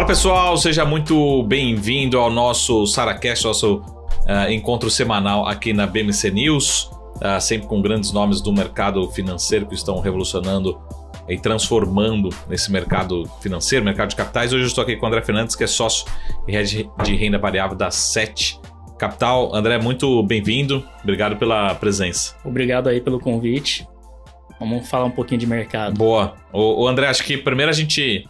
Fala pessoal, seja muito bem-vindo ao nosso SaraCast, nosso encontro semanal aqui na BMC News, sempre com grandes nomes do mercado financeiro que estão revolucionando e transformando nesse mercado financeiro, mercado de capitais. Hoje eu estou aqui com o André Fernandes, que é sócio e head de renda variável da Sete Capital. André, muito bem-vindo, obrigado pela presença. Obrigado aí pelo convite. Vamos falar um pouquinho de mercado. Boa. O André, acho que primeiro a gente...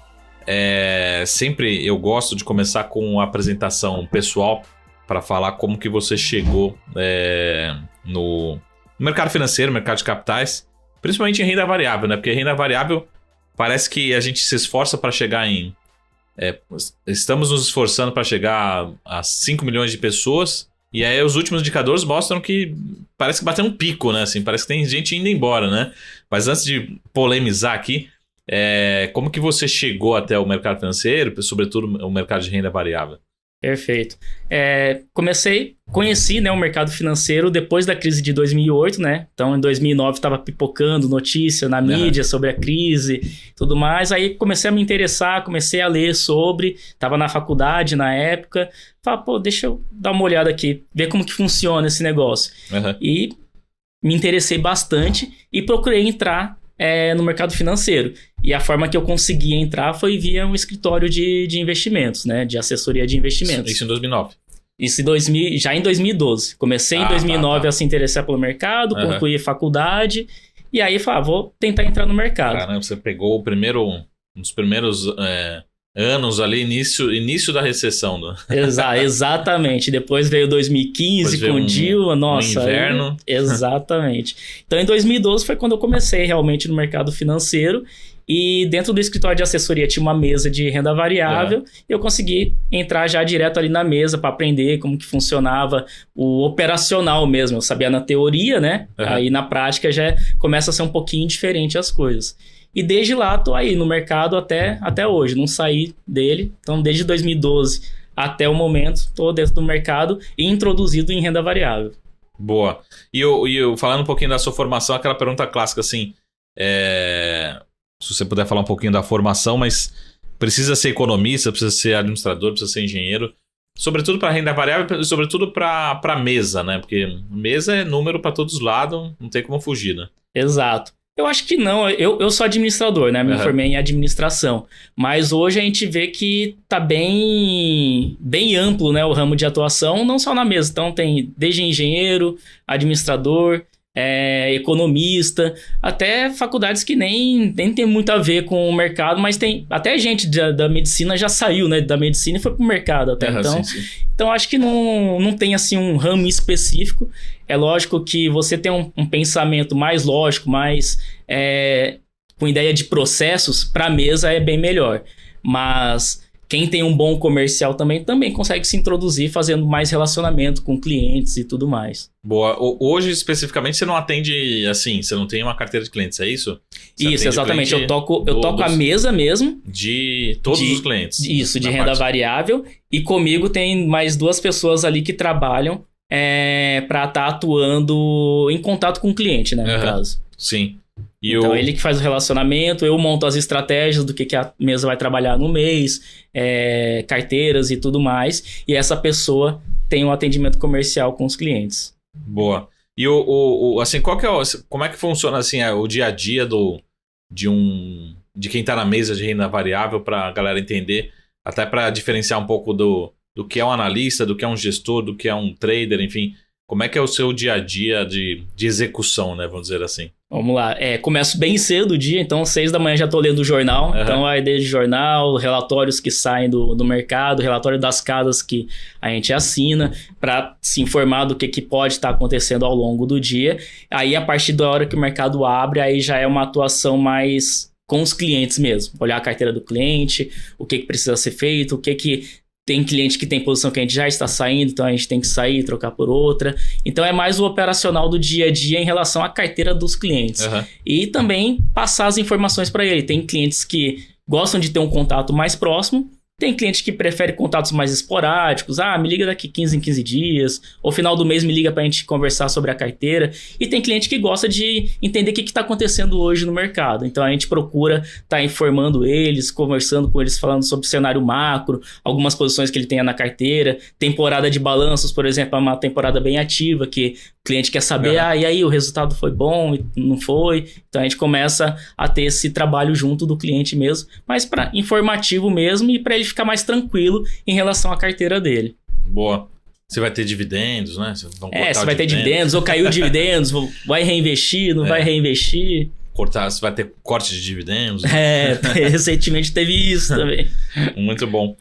sempre eu gosto de começar com uma apresentação pessoal para falar como que você chegou no mercado financeiro, mercado de capitais, principalmente em renda variável, né? Porque renda variável parece que a gente se esforça para chegar em... estamos nos esforçando para chegar a 5 milhões de pessoas e aí os últimos indicadores mostram que parece que bateu um pico, né? Assim, parece que tem gente indo embora, né? Mas antes de polemizar aqui, como que você chegou até o mercado financeiro, sobretudo o mercado de renda variável? Perfeito. Conheci, né, o mercado financeiro depois da crise de 2008, né? Então, em 2009 estava pipocando notícia na mídia sobre a crise e tudo mais. Aí comecei a me interessar, comecei a ler sobre, estava na faculdade na época. Falei, deixa eu dar uma olhada aqui, ver como que funciona esse negócio. E me interessei bastante e procurei entrar no mercado financeiro. E a forma que eu consegui entrar foi via um escritório de investimentos, né? De assessoria de investimentos. Isso em 2009? Isso já em 2012. Comecei em 2009 a se interessar pelo mercado, concluí faculdade, e aí falei, vou tentar entrar no mercado. Caramba, você pegou um dos primeiros anos ali, início da recessão. Exatamente. Depois veio 2015 com Dilma, nossa. Inverno. Exatamente. Então, em 2012 foi quando eu comecei realmente no mercado financeiro. E dentro do escritório de assessoria tinha uma mesa de renda variável e eu consegui entrar já direto ali na mesa para aprender como que funcionava o operacional mesmo. Eu sabia na teoria, né? Aí na prática já começa a ser um pouquinho diferente as coisas. E desde lá tô aí no mercado até hoje, não saí dele. Então desde 2012 até o momento tô dentro do mercado e introduzido em renda variável. Boa. E eu falando um pouquinho da sua formação, aquela pergunta clássica assim... Se você puder falar um pouquinho da formação, mas precisa ser economista, precisa ser administrador, precisa ser engenheiro, sobretudo para renda variável, sobretudo para mesa, né? Porque mesa é número para todos os lados, não tem como fugir, né? Exato. Eu acho que não, eu sou administrador, né? Me formei em administração, mas hoje a gente vê que tá bem amplo, né? O ramo de atuação, não só na mesa, então tem desde engenheiro, administrador... economista, até faculdades que nem tem muito a ver com o mercado, mas tem até gente da medicina já saiu, né, da medicina e foi pro mercado até então. Sim. Então acho que não tem assim um ramo específico. É lógico que você tem um pensamento mais lógico, mais com ideia de processos, para a mesa é bem melhor, mas quem tem um bom comercial também consegue se introduzir fazendo mais relacionamento com clientes e tudo mais. Boa. Hoje, especificamente, você não atende assim, você não tem uma carteira de clientes, é isso? Isso, exatamente. Eu toco a mesa mesmo. De todos os clientes. Isso, de renda variável. E comigo tem mais 2 pessoas ali que trabalham para estar atuando em contato com o cliente, né, no caso. Sim. Então, ele que faz o relacionamento, eu monto as estratégias do que a mesa vai trabalhar no mês, carteiras e tudo mais, e essa pessoa tem um atendimento comercial com os clientes. Boa. E assim, como é que funciona assim, o dia a dia de quem está na mesa de renda variável, para a galera entender, até para diferenciar um pouco do que é um analista, do que é um gestor, do que é um trader, enfim, como é que é o seu dia a dia de execução, né, vamos dizer assim? Vamos lá, começo bem cedo o dia, então 6 da manhã já estou lendo o jornal, então aí desde jornal, relatórios que saem do mercado, relatório das casas que a gente assina, para se informar do que pode estar acontecendo ao longo do dia. Aí a partir da hora que o mercado abre, aí já é uma atuação mais com os clientes mesmo, olhar a carteira do cliente, o que precisa ser feito, o que tem cliente que tem posição que a gente já está saindo, então a gente tem que sair e trocar por outra. Então é mais o operacional do dia a dia em relação à carteira dos clientes. E também passar as informações para ele. Tem clientes que gostam de ter um contato mais próximo Tem cliente que prefere contatos mais esporádicos. Me liga daqui 15 em 15 dias. Ou final do mês me liga pra gente conversar sobre a carteira. E tem cliente que gosta de entender o que está acontecendo hoje no mercado. Então a gente procura estar informando eles, conversando com eles, falando sobre o cenário macro, algumas posições que ele tenha na carteira. Temporada de balanços, por exemplo, é uma temporada bem ativa, que o cliente quer saber, e aí o resultado foi bom, não foi. Então a gente começa a ter esse trabalho junto do cliente mesmo, mas para informativo mesmo e para ele ficar mais tranquilo em relação à carteira dele. Boa. Você vai ter dividendos, né? Você vai ter dividendos, ou caiu dividendos, vai reinvestir, não vai reinvestir. Você vai ter corte de dividendos. Recentemente teve isso também. Muito bom.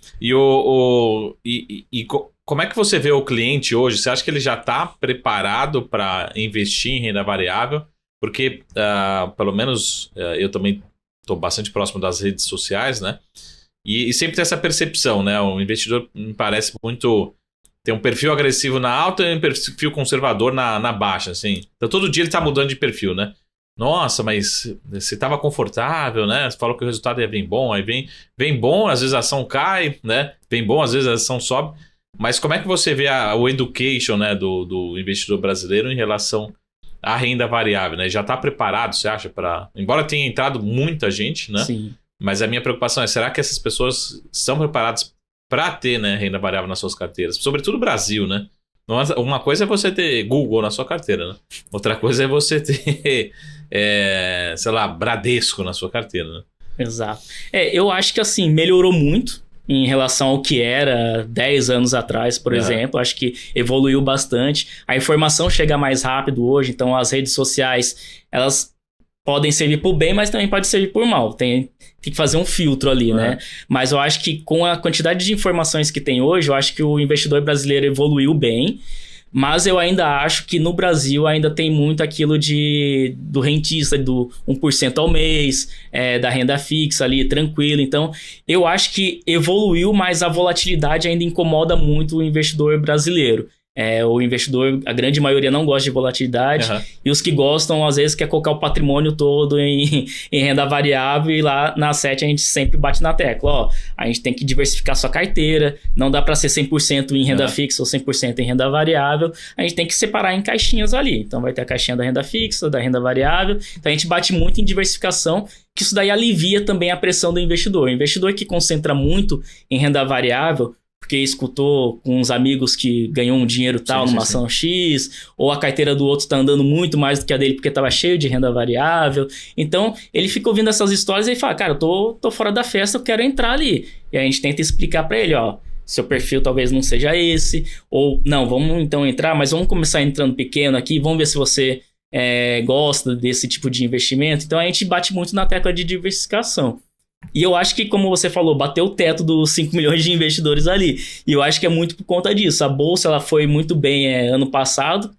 Como é que você vê o cliente hoje? Você acha que ele já está preparado para investir em renda variável? Porque, pelo menos, eu também estou bastante próximo das redes sociais, né? E sempre tem essa percepção, né? O investidor me parece muito... Tem um perfil agressivo na alta e um perfil conservador na baixa, assim. Então, todo dia ele está mudando de perfil, né? Nossa, mas você estava confortável, né? Você falou que o resultado ia vir bom, aí vem bom, às vezes a ação cai, né? Vem bom, às vezes a ação sobe. Mas como é que você vê o education, né, do investidor brasileiro em relação à renda variável, né? Já está preparado, você acha, para... Embora tenha entrado muita gente, né? Sim. Mas a minha preocupação é, será que essas pessoas estão preparadas para ter, né, renda variável nas suas carteiras? Sobretudo no Brasil, né? Uma coisa é você ter Google na sua carteira, né? Outra coisa é você ter, sei lá, Bradesco na sua carteira, né? Exato. Eu acho que, assim, melhorou muito em relação ao que era 10 anos atrás, por exemplo. Acho que evoluiu bastante. A informação chega mais rápido hoje, então as redes sociais, elas podem servir por bem, mas também pode servir por mal. Tem que fazer um filtro ali, né? Mas eu acho que com a quantidade de informações que tem hoje, eu acho que o investidor brasileiro evoluiu bem, mas eu ainda acho que no Brasil ainda tem muito aquilo do rentista, do 1% ao mês, da renda fixa ali, tranquilo. Então, eu acho que evoluiu, mas a volatilidade ainda incomoda muito o investidor brasileiro. O investidor, a grande maioria não gosta de volatilidade, e os que gostam, às vezes, quer colocar o patrimônio todo em renda variável, e lá na SET a gente sempre bate na tecla. A gente tem que diversificar sua carteira, não dá para ser 100% em renda fixa ou 100% em renda variável, a gente tem que separar em caixinhas ali. Então vai ter a caixinha da renda fixa, da renda variável, então a gente bate muito em diversificação, que isso daí alivia também a pressão do investidor. O investidor que concentra muito em renda variável, porque escutou com uns amigos que ganhou um dinheiro tal numa ação X, ou a carteira do outro está andando muito mais do que a dele porque estava cheio de renda variável. Então, ele fica ouvindo essas histórias e fala, cara, eu tô fora da festa, eu quero entrar ali. E a gente tenta explicar para ele, seu perfil talvez não seja esse, ou não, vamos então entrar, mas vamos começar entrando pequeno aqui, vamos ver se você gosta desse tipo de investimento. Então, a gente bate muito na tecla de diversificação. E eu acho que, como você falou, bateu o teto dos 5 milhões de investidores ali. E eu acho que é muito por conta disso. A bolsa ela foi muito bem ano passado.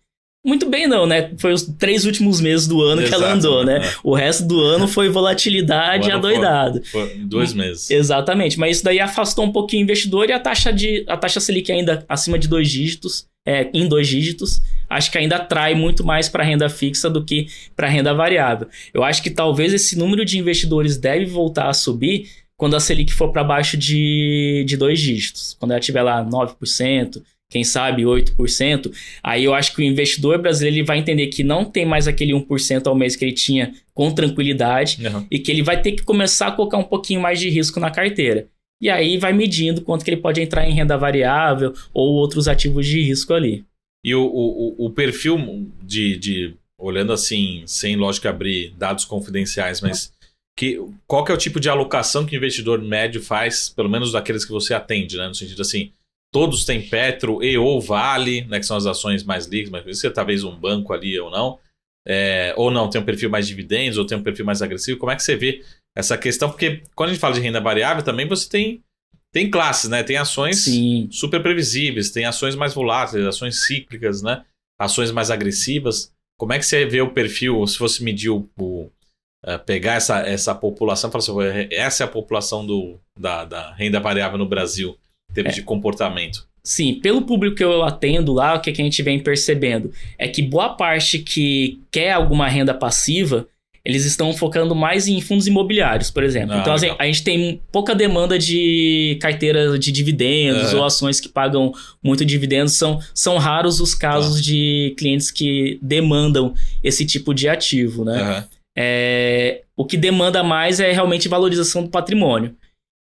Muito bem não, né? Foi os 3 últimos meses do ano que ela andou, né? O resto do ano foi volatilidade adoidado. Foi 2 meses. Exatamente. Mas isso daí afastou um pouquinho o investidor, e a taxa Selic ainda acima de 2 dígitos, em 2 dígitos. Acho que ainda atrai muito mais para renda fixa do que para renda variável. Eu acho que talvez esse número de investidores deve voltar a subir quando a Selic for para baixo de 2 dígitos. Quando ela estiver lá 9%, quem sabe 8%, aí eu acho que o investidor brasileiro ele vai entender que não tem mais aquele 1% ao mês que ele tinha com tranquilidade, e que ele vai ter que começar a colocar um pouquinho mais de risco na carteira. E aí vai medindo quanto que ele pode entrar em renda variável ou outros ativos de risco ali. E o perfil olhando assim, sem lógica abrir dados confidenciais, mas qual que é o tipo de alocação que o investidor médio faz, pelo menos daqueles que você atende, né? No sentido assim, todos têm Petro ou Vale, né, que são as ações mais líquidas, mas você talvez um banco ali ou não, tem um perfil mais dividendos ou tem um perfil mais agressivo. Como é que você vê essa questão? Porque quando a gente fala de renda variável, também você tem classes, né? Tem ações super previsíveis, tem ações mais voláteis, ações cíclicas, né? Ações mais agressivas. Como é que você vê o perfil, se fosse medir pegar essa população, falar assim, essa é a população da renda variável no Brasil, em termos de comportamento? Sim, pelo público que eu atendo lá, o que a gente vem percebendo é que boa parte que quer alguma renda passiva, eles estão focando mais em fundos imobiliários, por exemplo. Então, assim, a gente tem pouca demanda de carteira de dividendos ou ações que pagam muito dividendos. São raros os casos de clientes que demandam esse tipo de ativo, né? O que demanda mais é realmente valorização do patrimônio.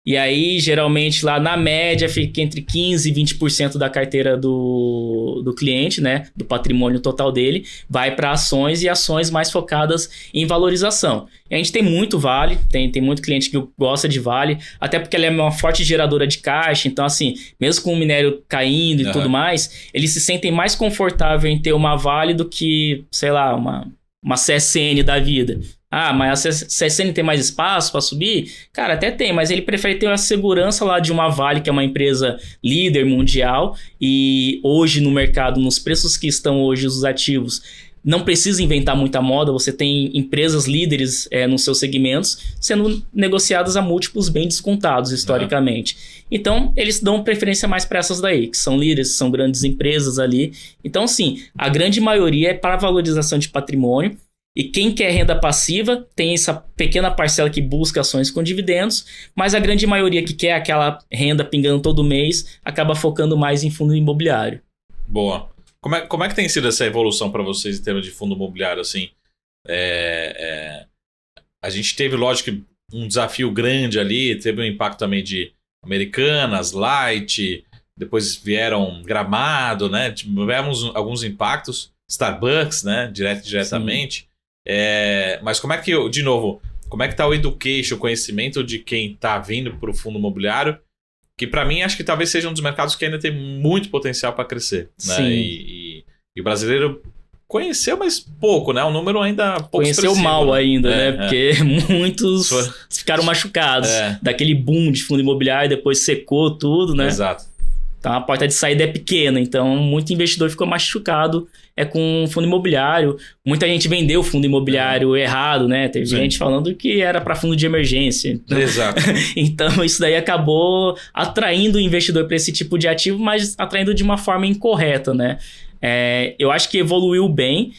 E aí, geralmente, lá na média, fica entre 15% e 20% da carteira do cliente, né? Do patrimônio total dele, vai para ações e ações mais focadas em valorização. E a gente tem muito Vale, tem muito cliente que gosta de Vale, até porque ela é uma forte geradora de caixa. Então, assim, mesmo com o minério caindo e tudo mais, eles se sentem mais confortáveis em ter uma Vale do que, sei lá, uma CSN da vida. Ah, mas a CSN tem mais espaço para subir? Cara, até tem, mas ele prefere ter a segurança lá de uma Vale, que é uma empresa líder mundial, e hoje no mercado, nos preços que estão hoje os ativos, não precisa inventar muita moda, você tem empresas líderes nos seus segmentos sendo negociadas a múltiplos bem descontados historicamente. Então, eles dão preferência mais para essas daí, que são líderes, são grandes empresas ali. Então, sim, a grande maioria é para valorização de patrimônio. E quem quer renda passiva tem essa pequena parcela que busca ações com dividendos, mas a grande maioria que quer aquela renda pingando todo mês acaba focando mais em fundo imobiliário. Boa. Como é que tem sido essa evolução para vocês em termos de fundo imobiliário? Assim, a gente teve, lógico, um desafio grande ali, teve um impacto também de Americanas, Light, depois vieram Gramado, né? Tivemos alguns impactos, Starbucks, né? Diretamente. Mas como é que, de novo, como é que tá o education, o conhecimento de quem tá vindo para o fundo imobiliário, que para mim acho que talvez seja um dos mercados que ainda tem muito potencial para crescer, né? Sim. E o brasileiro conheceu, mas pouco, né? Um número ainda pouco conheceu mal ainda, né? Porque muitos ficaram machucados É. daquele boom de fundo imobiliário, depois secou tudo, né? Exato. Então a porta de saída é pequena, então muito investidor ficou machucado com fundo imobiliário. Muita gente vendeu fundo imobiliário errado, né? Teve Sim. gente falando que era para fundo de emergência. Exato. Então isso daí acabou atraindo o investidor para esse tipo de ativo, mas atraindo de uma forma incorreta, né? Eu acho que evoluiu bem.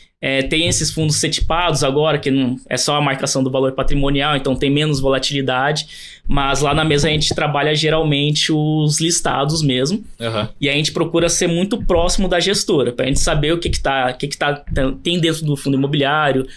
Tem esses fundos setipados agora, que não é só a marcação do valor patrimonial, então tem menos volatilidade, mas lá na mesa a gente trabalha geralmente os listados mesmo, e a gente procura ser muito próximo da gestora, para a gente saber o que tem dentro do fundo imobiliário,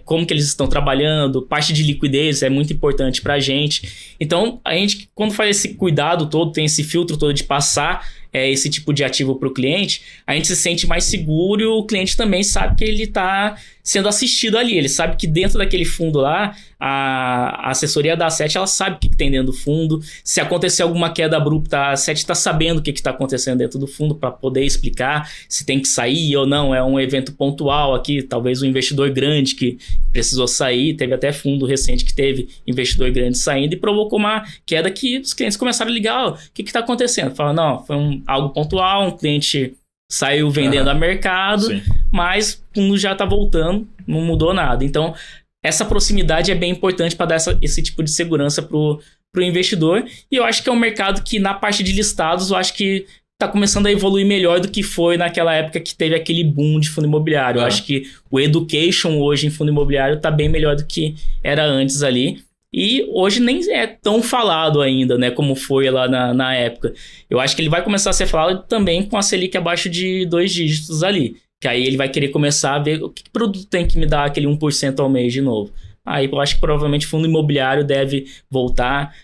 como que eles estão trabalhando, parte de liquidez é muito importante para a gente. Então a gente, quando faz esse cuidado todo, tem esse filtro todo de passar esse tipo de ativo para o cliente, a gente se sente mais seguro e o cliente também sabe que ele está sendo assistido ali. Ele sabe que dentro daquele fundo lá, a assessoria da Asset, ela sabe o que tem dentro do fundo. Se acontecer alguma queda abrupta, a Asset está sabendo o que está acontecendo dentro do fundo para poder explicar se tem que sair ou não. É um evento pontual aqui, talvez um investidor grande que precisou sair. Teve até fundo recente que teve investidor grande saindo e provocou uma queda que os clientes começaram a ligar. O que está acontecendo? Falaram, não, foi algo pontual, um cliente saiu vendendo a mercado, Sim. mas o fundo já está voltando, não mudou nada. Então, essa proximidade é bem importante para dar esse tipo de segurança para o investidor. E eu acho que é um mercado que, na parte de listados, eu acho que está começando a evoluir melhor do que foi naquela época que teve aquele boom de fundo imobiliário. Eu acho que o education hoje em fundo imobiliário está bem melhor do que era antes ali. E hoje nem é tão falado ainda, né, como foi lá na época. Eu acho que ele vai começar a ser falado também com a Selic abaixo de 2 dígitos ali. Que aí ele vai querer começar a ver o que produto tem que me dar aquele 1% ao mês de novo. Aí eu acho que provavelmente o fundo imobiliário deve voltar.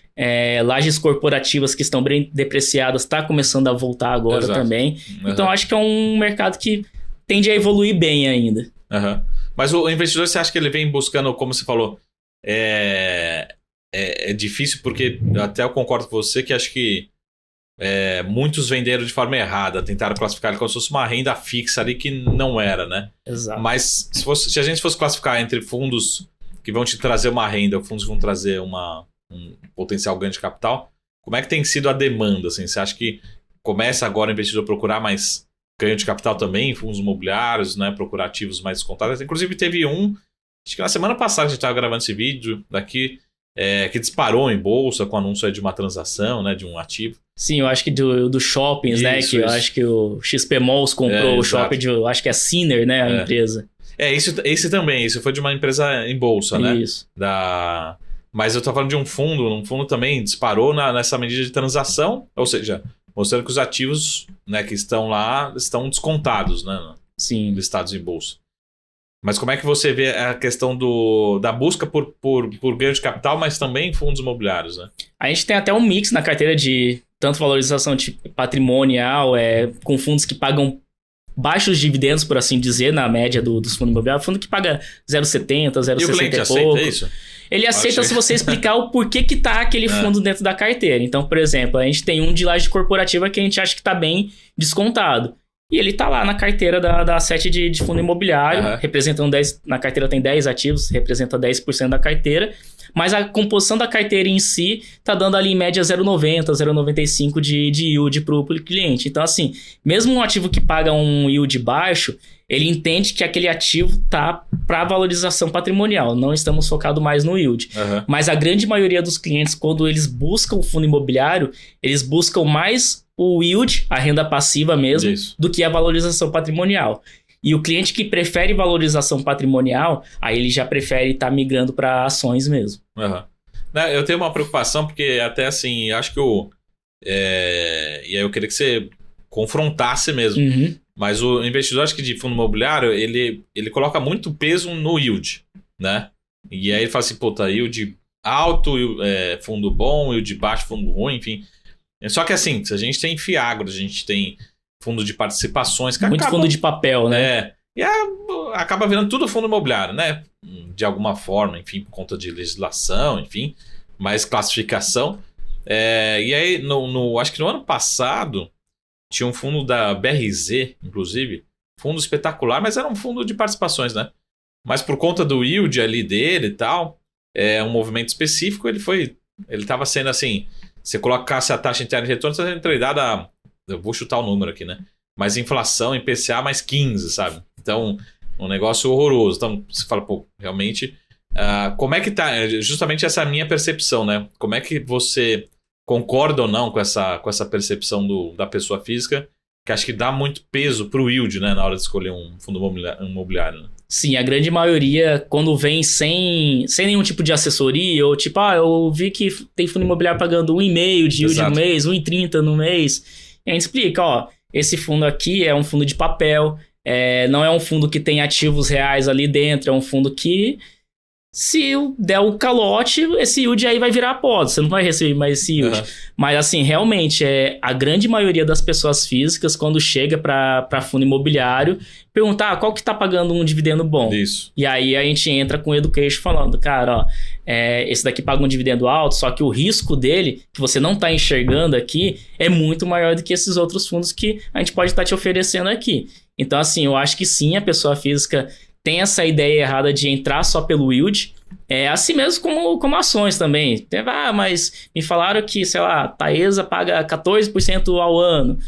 Lajes corporativas que estão bem depreciadas está começando a voltar agora também. Então acho que é um mercado que tende a evoluir bem ainda. Mas o investidor, você acha que ele vem buscando, como você falou, é difícil porque até eu concordo com você que acho que muitos venderam de forma errada, tentaram classificar ele como se fosse uma renda fixa ali que não era, né? Exato. Mas se a gente fosse classificar entre fundos que vão te trazer uma renda, fundos que vão trazer um potencial ganho de capital, como é que tem sido a demanda? Assim? Você acha que começa agora o investidor a procurar mais ganho de capital também em fundos imobiliários, né? Procurar ativos mais descontados? Inclusive teve acho que na semana passada a gente estava gravando esse vídeo daqui, que disparou em bolsa com o anúncio de uma transação, né, de um ativo. Sim, eu acho que do shoppings, né? Eu acho que o XP Malls comprou o shopping eu acho que é Siner, né? A empresa. Esse também, isso foi de uma empresa em bolsa, né? Isso. Mas eu tô falando de um fundo também disparou nessa medida de transação, ou seja, mostrando que os ativos, né, que estão lá estão descontados, né? Sim. Listados em bolsa. Mas como é que você vê a questão da busca por ganho de capital, mas também fundos imobiliários, né? A gente tem até um mix na carteira de tanto valorização patrimonial, com fundos que pagam baixos dividendos, por assim dizer, na média dos fundos imobiliários. Fundo que paga 0,70, 0,60 e o cliente e pouco. aceita isso? Ele aceita se você explicar o porquê que tá aquele fundo dentro da carteira. Então, por exemplo, a gente tem um de laje corporativa que a gente acha que tá bem descontado. E ele tá lá na carteira da A7 de fundo imobiliário, representando 10... Na carteira tem 10 ativos, representa 10% da carteira. Mas a composição da carteira em si tá dando ali em média 0,90, 0,95 de yield pro cliente. Então, assim, mesmo um ativo que paga um yield baixo, ele entende que aquele ativo tá para valorização patrimonial. Não estamos focados mais no yield. Mas a grande maioria dos clientes, quando eles buscam o fundo imobiliário, eles buscam mais o yield, a renda passiva mesmo, do que a valorização patrimonial. E o cliente que prefere valorização patrimonial, aí ele já prefere estar migrando para ações mesmo. Eu tenho uma preocupação, porque até assim, acho que e aí eu queria que você confrontasse mesmo. Mas o investidor, acho que de fundo imobiliário, ele coloca muito peso no yield, né? E aí ele fala assim, tá, yield alto, fundo bom, yield baixo, fundo ruim, enfim. Só que assim, a gente tem Fiagro, a gente tem fundo de participações. Que muito fundo de papel, né? E acaba virando tudo fundo imobiliário, né? De alguma forma, enfim, por conta de legislação, enfim, mais classificação. E aí, acho que no ano passado, tinha um fundo da BRZ, inclusive, fundo espetacular, mas era um fundo de participações, né? Mas por conta do yield ali dele e tal, um movimento específico, ele estava sendo assim, você colocasse a taxa interna de retorno, você está sendo tradada, eu vou chutar o número aqui, né? Mas inflação, IPCA mais 15, sabe? Então, um negócio horroroso. Então, você fala, realmente, como é que tá? Justamente essa é a minha percepção, né? Como é que você concorda ou não com essa percepção da pessoa física, que acho que dá muito peso pro yield, né? Na hora de escolher um fundo imobiliário, né? Sim, a grande maioria, quando vem sem nenhum tipo de assessoria, ou tipo, eu vi que tem fundo imobiliário pagando 1,5 de yield no mês, 1,30 no mês. E a gente explica, esse fundo aqui é um fundo de papel, não é um fundo que tem ativos reais ali dentro, é um fundo que, se der o calote, esse yield aí vai virar pó, você não vai receber mais esse yield. Mas assim, realmente, a grande maioria das pessoas físicas, quando chega para fundo imobiliário, perguntar qual que tá pagando um dividendo bom. Isso. E aí a gente entra com o education falando, cara, esse daqui paga um dividendo alto, só que o risco dele, que você não tá enxergando aqui, é muito maior do que esses outros fundos que a gente pode estar te oferecendo aqui. Então, assim, eu acho que sim, a pessoa física tem essa ideia errada de entrar só pelo yield, assim mesmo como ações também. Mas me falaram que, sei lá, Taesa paga 14% ao ano.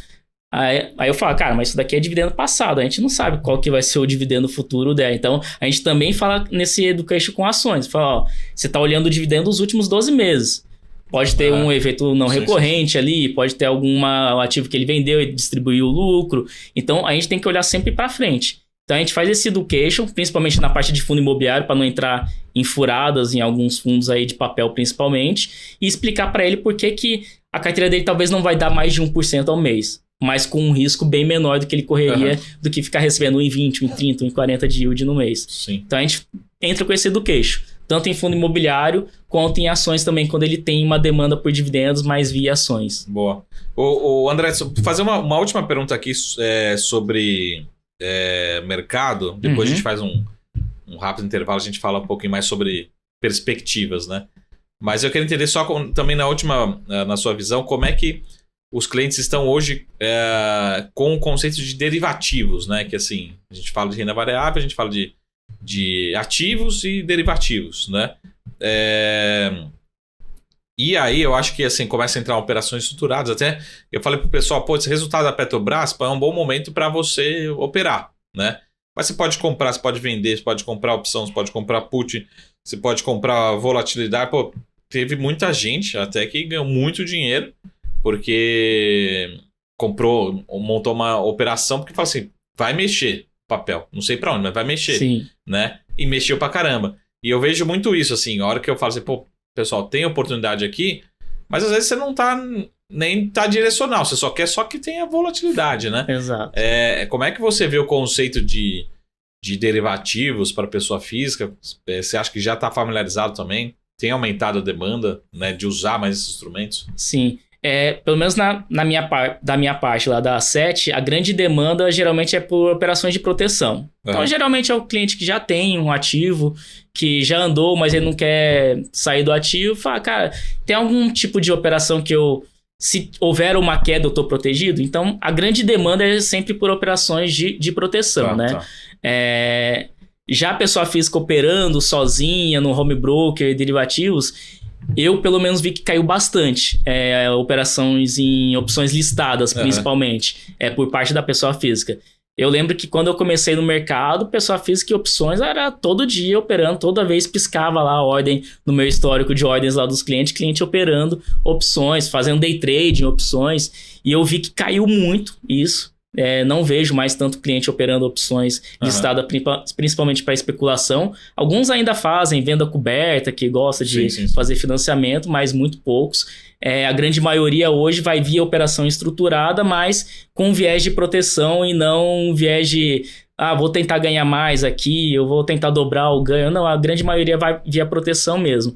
Aí eu falo, cara, mas isso daqui é dividendo passado, a gente não sabe qual que vai ser o dividendo futuro dela. Então, a gente também fala nesse education com ações. Fala, você tá olhando o dividendo dos últimos 12 meses. Pode ter um evento não recorrente ali, pode ter algum ativo que ele vendeu e distribuiu o lucro. Então, a gente tem que olhar sempre para frente. Então, a gente faz esse education, principalmente na parte de fundo imobiliário, para não entrar em furadas em alguns fundos aí de papel, principalmente, e explicar para ele por que a carteira dele talvez não vai dar mais de 1% ao mês, mas com um risco bem menor do que ele correria do que ficar recebendo 1,20, 1,30, 1,40 de yield no mês. Sim. Então, a gente entra com esse education, tanto em fundo imobiliário, quanto em ações também, quando ele tem uma demanda por dividendos, mais via ações. Boa. O André, fazer uma última pergunta aqui sobre mercado. Depois a gente faz um rápido intervalo, a gente fala um pouquinho mais sobre perspectivas, né? Mas eu quero entender só também na sua visão, como é que os clientes estão hoje com o conceito de derivativos, né? Que assim, a gente fala de renda variável, a gente fala de ativos e derivativos, né? E aí eu acho que assim, começa a entrar operações estruturadas. Até eu falei pro pessoal, esse resultado da Petrobras é um bom momento para você operar, né? Mas você pode comprar, você pode vender, você pode comprar opção, você pode comprar put, você pode comprar volatilidade. Teve muita gente até que ganhou muito dinheiro porque montou uma operação porque fala assim, vai mexer, papel. Não sei pra onde, mas vai mexer. Sim. Né? E mexeu pra caramba. E eu vejo muito isso, assim, a hora que eu falo assim, pô, pessoal, tem oportunidade aqui, mas às vezes você não tá nem tá direcional, você só quer que tenha volatilidade, né? Exato. Como é que você vê o conceito de derivativos para pessoa física? Você acha que já está familiarizado também? Tem aumentado a demanda, né, de usar mais esses instrumentos? Sim. Pelo menos da minha parte lá da A7, a grande demanda geralmente é por operações de proteção. Então, geralmente é o cliente que já tem um ativo, que já andou, mas ele não quer sair do ativo. Fala, cara, tem algum tipo de operação que se houver uma queda, eu estou protegido? Então, a grande demanda é sempre por operações de proteção, né? Tá. Já a pessoa física operando sozinha no home broker, derivativos, eu pelo menos vi que caiu bastante. Operações em opções listadas, principalmente, por parte da pessoa física. Eu lembro que quando eu comecei no mercado, pessoa física e opções era todo dia operando, toda vez piscava lá a ordem no meu histórico de ordens lá dos clientes, cliente operando opções, fazendo day trade em opções, e eu vi que caiu muito isso. Não vejo mais tanto cliente operando opções listadas principalmente para especulação. Alguns ainda fazem venda coberta, que gosta de fazer financiamento, mas muito poucos. A grande maioria hoje vai via operação estruturada, mas com viés de proteção e não viés de vou tentar ganhar mais aqui, eu vou tentar dobrar o ganho. Não, a grande maioria vai via proteção mesmo.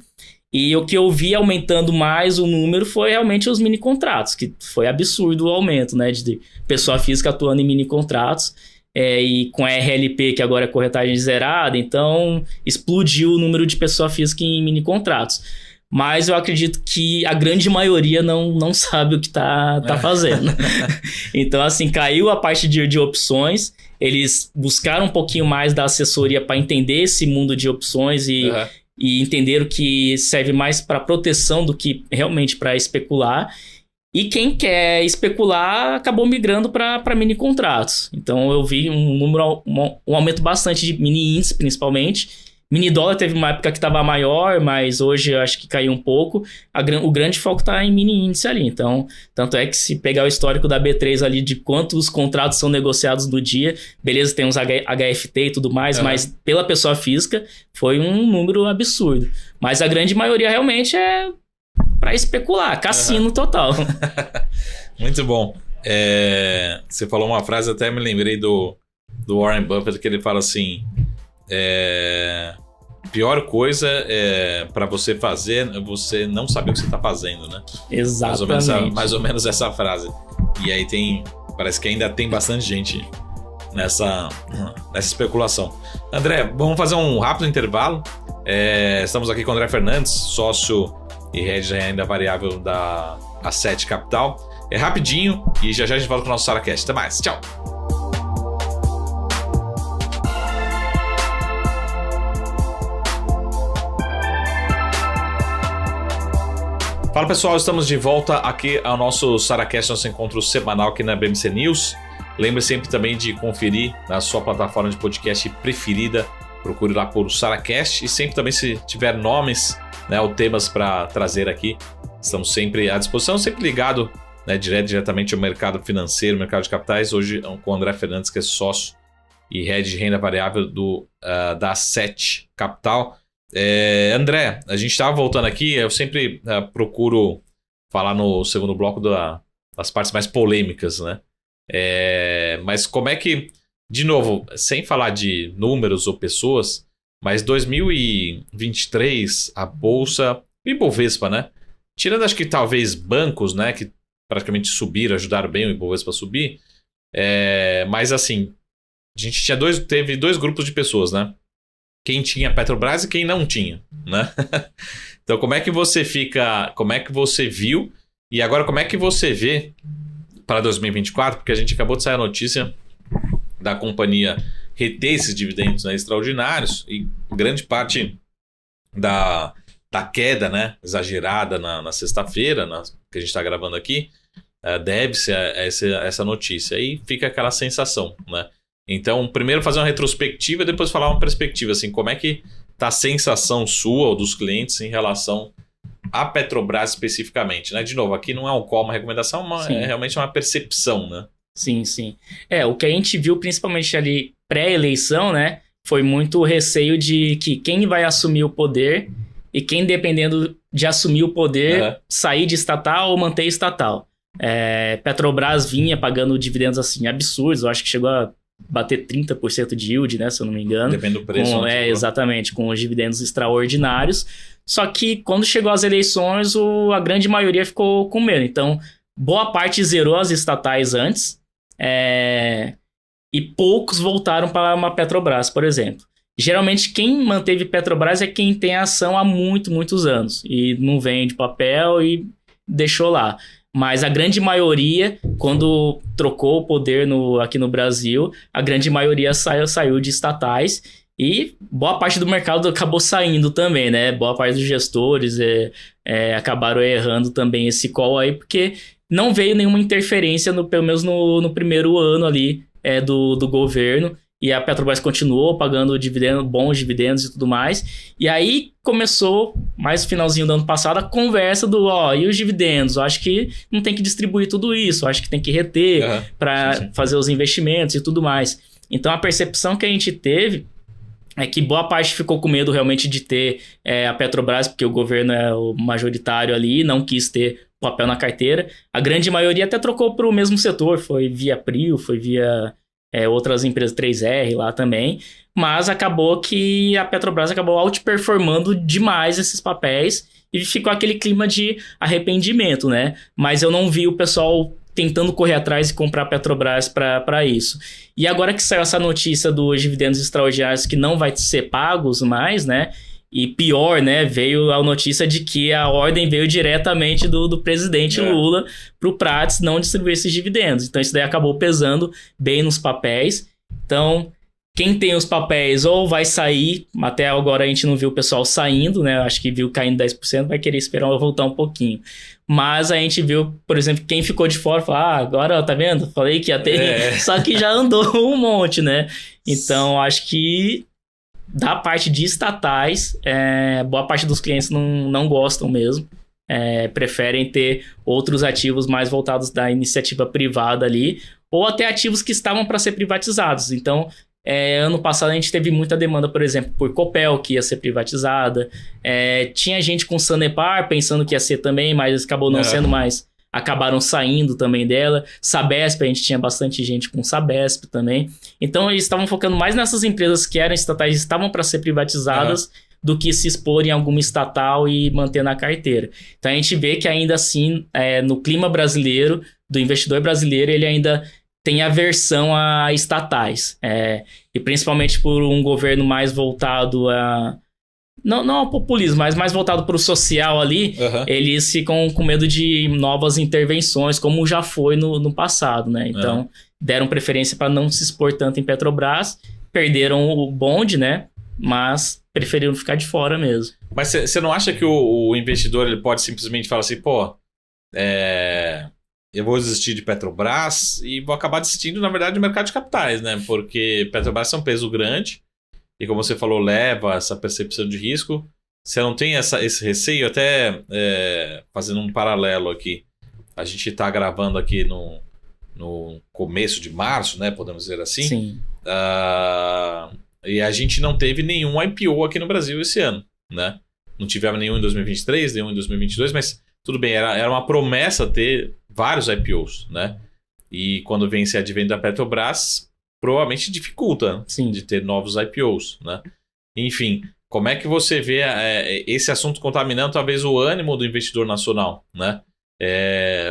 E o que eu vi aumentando mais o número foi realmente os mini contratos, que foi absurdo o aumento, né, de pessoa física atuando em mini contratos, e com a RLP, que agora é corretagem zerada, então explodiu o número de pessoa física em mini contratos. Mas eu acredito que a grande maioria não sabe o que tá fazendo. Então, assim, caiu a parte de opções, eles buscaram um pouquinho mais da assessoria para entender esse mundo de opções e entenderam que serve mais para proteção do que realmente para especular. E quem quer especular acabou migrando para mini contratos. Então eu vi um aumento bastante de mini índice, principalmente. Mini dólar teve uma época que estava maior, mas hoje eu acho que caiu um pouco. O grande foco está em mini índice ali. Então, tanto é que se pegar o histórico da B3 ali de quantos contratos são negociados no dia, beleza, tem uns HFT e tudo mais, mas pela pessoa física foi um número absurdo. Mas a grande maioria realmente é para especular, cassino total. Muito bom. Você falou uma frase, até me lembrei do Warren Buffett, que ele fala assim... pior coisa para você fazer é você não saber o que você está fazendo, né? Exatamente. Mais ou menos essa frase. E aí parece que ainda tem bastante gente nessa especulação. André, vamos fazer um rápido intervalo. Estamos aqui com o André Fernandes, sócio e head de renda variável da A7 Capital. Rapidinho e já a gente volta com o nosso SaraCast. Até mais, tchau! Fala pessoal, estamos de volta aqui ao nosso SaraCast, nosso encontro semanal aqui na BMC News. Lembre sempre também de conferir na sua plataforma de podcast preferida, procure lá por SaraCast, e sempre também se tiver nomes, né, ou temas para trazer aqui, estamos sempre à disposição, sempre ligado, né, diretamente ao mercado financeiro, mercado de capitais, hoje com o André Fernandes, que é sócio e head de renda variável da A7 Capital. André, a gente estava voltando aqui, eu sempre procuro falar no segundo bloco das partes mais polêmicas, né? Mas como é que, de novo, sem falar de números ou pessoas, mas 2023, a Bolsa, e Ibovespa, né? Tirando acho que talvez bancos, né, que praticamente subiram, ajudaram bem o Ibovespa a subir, mas assim, a gente teve dois grupos de pessoas, né? Quem tinha Petrobras e quem não tinha, né? Então, como é que você viu e agora como é que você vê para 2024? Porque a gente acabou de sair a notícia da companhia reter esses dividendos, né, extraordinários, e grande parte da queda, né, exagerada na sexta-feira, que a gente está gravando aqui, deve-se a essa notícia. E fica aquela sensação, né? Então, primeiro fazer uma retrospectiva e depois falar uma perspectiva, assim, como é que está a sensação sua ou dos clientes em relação à Petrobras especificamente, né? De novo, aqui não é um call, uma recomendação, é realmente uma percepção, né? Sim. O que a gente viu principalmente ali pré-eleição, né, foi muito o receio de que quem vai assumir o poder e quem, dependendo de assumir o poder, sair de estatal ou manter estatal. Petrobras vinha pagando dividendos assim absurdos, eu acho que chegou a bater 30% de yield, né, se eu não me engano. Depende do preço. Exatamente, com os dividendos extraordinários. Só que quando chegou as eleições, a grande maioria ficou com medo. Então, boa parte zerou as estatais antes, e poucos voltaram para uma Petrobras, por exemplo. Geralmente, quem manteve Petrobras é quem tem ação há muitos anos e não vende papel e deixou lá. Mas a grande maioria, quando trocou o poder aqui no Brasil, a grande maioria saiu de estatais e boa parte do mercado acabou saindo também, né? Boa parte dos gestores acabaram errando também esse call aí, porque não veio nenhuma interferência, pelo menos no primeiro ano ali do governo. E a Petrobras continuou pagando bons dividendos e tudo mais. E aí começou, mais no finalzinho do ano passado, a conversa e os dividendos? Eu acho que não tem que distribuir tudo isso. Eu acho que tem que reter para fazer os investimentos e tudo mais. Então a percepção que a gente teve é que boa parte ficou com medo realmente de ter a Petrobras, porque o governo é o majoritário ali, não quis ter papel na carteira. A grande maioria até trocou para o mesmo setor, foi via Prio, foi via outras empresas, 3R lá também, mas acabou que a Petrobras acabou outperformando demais esses papéis e ficou aquele clima de arrependimento, né? Mas eu não vi o pessoal tentando correr atrás e comprar a Petrobras para isso. E agora que saiu essa notícia dos dividendos extraordinários que não vai ser pagos mais, né? E pior, né, veio a notícia de que a ordem veio diretamente do presidente Lula para o Prats não distribuir esses dividendos. Então isso daí acabou pesando bem nos papéis. Então quem tem os papéis ou vai sair, até agora a gente não viu o pessoal saindo, né, acho que viu caindo 10%, vai querer esperar voltar um pouquinho. Mas a gente viu, por exemplo, quem ficou de fora, falou, agora, tá vendo? Falei que ia ter, só que já andou um monte, né? Então acho que da parte de estatais, boa parte dos clientes não gostam mesmo. Preferem ter outros ativos mais voltados da iniciativa privada ali, ou até ativos que estavam para ser privatizados. Então, ano passado a gente teve muita demanda, por exemplo, por Copel, que ia ser privatizada. Tinha gente com Sanepar pensando que ia ser também, mas acabou não sendo mais. Acabaram saindo também dela. Sabesp, a gente tinha bastante gente com Sabesp também. Então, eles estavam focando mais nessas empresas que eram estatais e estavam para ser privatizadas do que se expor em alguma estatal e manter na carteira. Então, a gente vê que ainda assim, no clima brasileiro, do investidor brasileiro, ele ainda tem aversão a estatais. E principalmente por um governo mais voltado a... Não ao populismo, mas mais voltado para o social ali, eles ficam com medo de novas intervenções, como já foi no passado, né? Então, deram preferência para não se expor tanto em Petrobras, perderam o bonde, né? Mas preferiram ficar de fora mesmo. Mas você não acha que o investidor ele pode simplesmente falar assim, eu vou desistir de Petrobras e vou acabar desistindo, na verdade, do mercado de capitais, né? Porque Petrobras é um peso grande, e como você falou, leva essa percepção de risco. Você não tem esse receio, até fazendo um paralelo aqui. A gente está gravando aqui no começo de março, né? Podemos dizer assim. Sim. E a gente não teve nenhum IPO aqui no Brasil esse ano, né? Não tivemos nenhum em 2023, nenhum em 2022, mas tudo bem, era uma promessa ter vários IPOs, né? E quando vem esse advento da Petrobras, provavelmente dificulta de ter novos IPOs, né? Enfim, como é que você vê esse assunto contaminando talvez o ânimo do investidor nacional, né?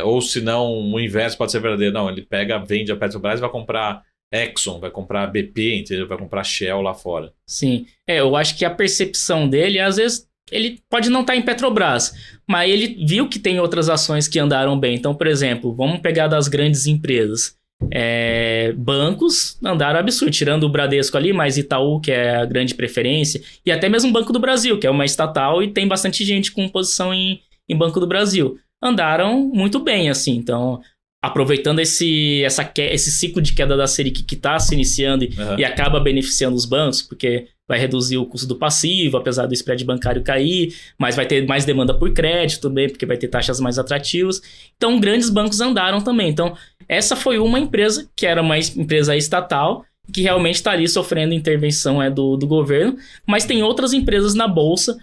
Ou se não, o inverso pode ser verdadeiro. Não, ele vende a Petrobras e vai comprar Exxon, vai comprar BP, entendeu? Vai comprar Shell lá fora. Sim, eu acho que a percepção dele, às vezes, ele pode não estar em Petrobras, mas ele viu que tem outras ações que andaram bem. Então, por exemplo, vamos pegar das grandes empresas. Bancos andaram absurdo, tirando o Bradesco ali, mas Itaú, que é a grande preferência, e até mesmo o Banco do Brasil, que é uma estatal e tem bastante gente com posição em Banco do Brasil. Andaram muito bem, assim. Então, aproveitando esse ciclo de queda da Selic que está se iniciando e acaba beneficiando os bancos, porque vai reduzir o custo do passivo, apesar do spread bancário cair, mas vai ter mais demanda por crédito também, porque vai ter taxas mais atrativas. Então, grandes bancos andaram também. Então, essa foi uma empresa que era uma empresa estatal que realmente está ali sofrendo intervenção do governo, mas tem outras empresas na bolsa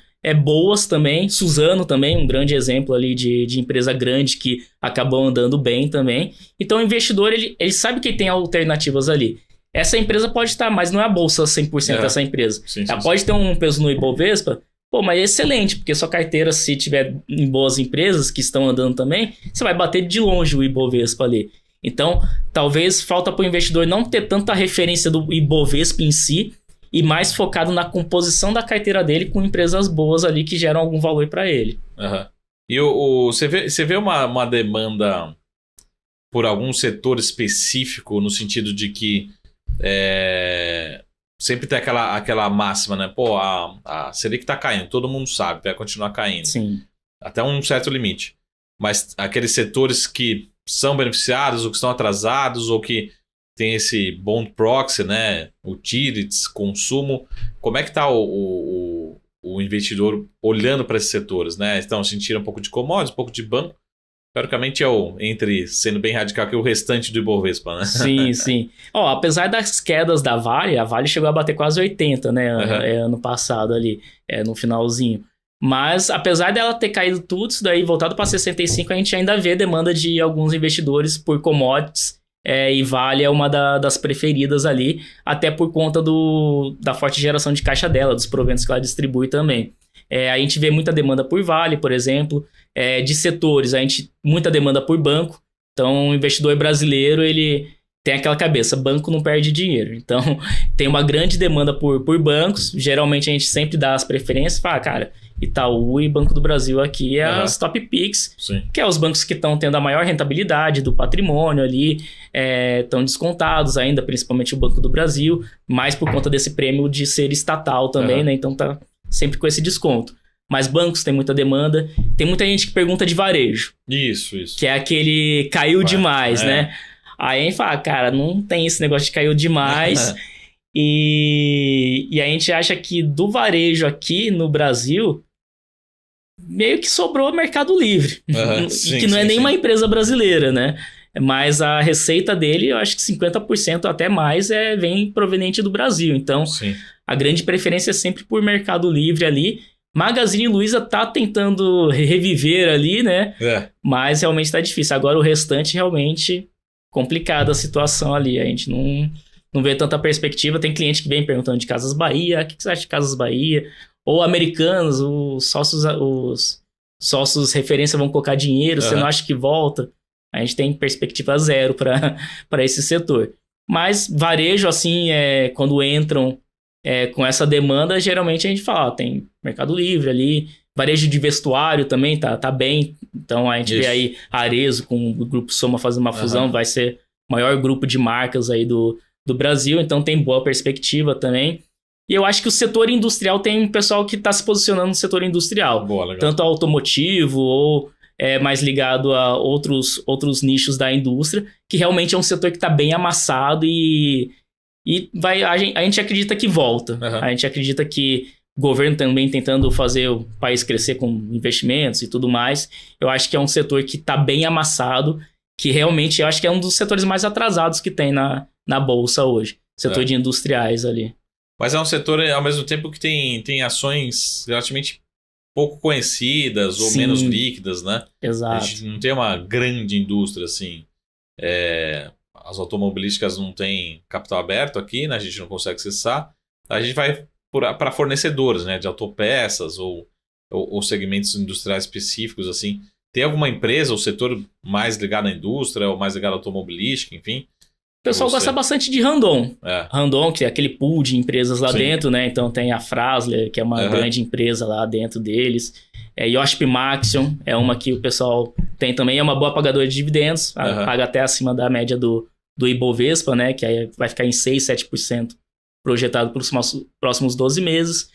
boas também, Suzano também, um grande exemplo ali de empresa grande que acabou andando bem também. Então o investidor, ele sabe que tem alternativas ali. Essa empresa pode estar, mas não é a bolsa 100% dessa empresa. Ela pode ter um peso no Ibovespa, mas é excelente, porque sua carteira, se tiver em boas empresas que estão andando também, você vai bater de longe o Ibovespa ali. Então, talvez falta para o investidor não ter tanta referência do Ibovespa em si e mais focado na composição da carteira dele com empresas boas ali que geram algum valor para ele. E você vê uma demanda por algum setor específico no sentido de que sempre tem aquela máxima, né? Pô, a Selic tá caindo, todo mundo sabe, vai continuar caindo. Sim. Até um certo limite. Mas aqueles setores que são beneficiados ou que estão atrasados ou que tem esse bond proxy, né? Utilities, consumo. Como é que tá o investidor olhando para esses setores, né? Então, sentiram um pouco de commodities, um pouco de banco. Teoricamente entre sendo bem radical que o restante do Ibovespa, né? Sim, sim. Apesar das quedas da Vale, a Vale chegou a bater quase 80, né? Ano passado ali, no finalzinho. Mas, apesar dela ter caído tudo, isso daí voltado para 65, a gente ainda vê demanda de alguns investidores por commodities. E Vale é uma das preferidas ali, até por conta da forte geração de caixa dela, dos proventos que ela distribui também. A gente vê muita demanda por Vale, por exemplo. De setores, muita demanda por banco. Então, o investidor brasileiro, ele tem aquela cabeça, banco não perde dinheiro. Então, tem uma grande demanda por bancos. Geralmente, a gente sempre dá as preferências. Fala, cara, Itaú e Banco do Brasil aqui as top picks. Sim. Que é os bancos que estão tendo a maior rentabilidade do patrimônio ali. Estão descontados ainda, principalmente o Banco do Brasil. Mais por conta desse prêmio de ser estatal também, né? Então, tá sempre com esse desconto. Mas bancos tem muita demanda. Tem muita gente que pergunta de varejo. Isso. Que é aquele caiu demais, né? Aí a gente fala, cara, não tem esse negócio de caiu demais. E a gente acha que do varejo aqui no Brasil, meio que sobrou Mercado Livre. Que não é nenhuma empresa brasileira, né? Mas a receita dele, eu acho que 50% até mais vem proveniente do Brasil. Então, a grande preferência é sempre por Mercado Livre ali. Magazine Luiza tá tentando reviver ali, né? Mas realmente tá difícil. Agora o restante, realmente, complicada a situação ali. A gente não vê tanta perspectiva. Tem cliente que vem perguntando de Casas Bahia. O que você acha de Casas Bahia? Ou Americanas, os sócios referência vão colocar dinheiro. Você não acha que volta? A gente tem perspectiva zero para esse setor. Mas varejo, assim, quando entram com essa demanda, geralmente a gente fala, tem Mercado Livre ali, varejo de vestuário também tá bem. Então a gente vê aí Arezzo com o Grupo Soma fazendo uma fusão, vai ser o maior grupo de marcas aí do Brasil, então tem boa perspectiva também. E eu acho que o setor industrial tem um pessoal que está se posicionando no setor industrial. Boa, legal. Tanto automotivo ou mais ligado a outros nichos da indústria, que realmente é um setor que está bem amassado e a gente acredita que volta. A gente acredita que o governo também tentando fazer o país crescer com investimentos e tudo mais. Eu acho que é um setor que está bem amassado, que realmente eu acho que é um dos setores mais atrasados que tem na Bolsa hoje. Setor de industriais ali. Mas é um setor, ao mesmo tempo, que tem ações relativamente pouco conhecidas ou menos líquidas, né? Exato. A gente não tem uma grande indústria, assim. As automobilísticas não têm capital aberto aqui, né? A gente não consegue acessar. A gente vai para fornecedores, né? De autopeças ou segmentos industriais específicos, assim. Tem alguma empresa ou setor mais ligado à indústria ou mais ligado à automobilística, enfim? O pessoal gosta bastante de Randon. Randon, que é aquele pool de empresas lá dentro, né? Então tem a Frasler, que é uma grande empresa lá dentro deles. Yoship Maxion é uma que o pessoal tem também. É uma boa pagadora de dividendos. Paga até acima da média do Ibovespa, né? Que aí vai ficar em 6, 7% projetado para os próximos 12 meses.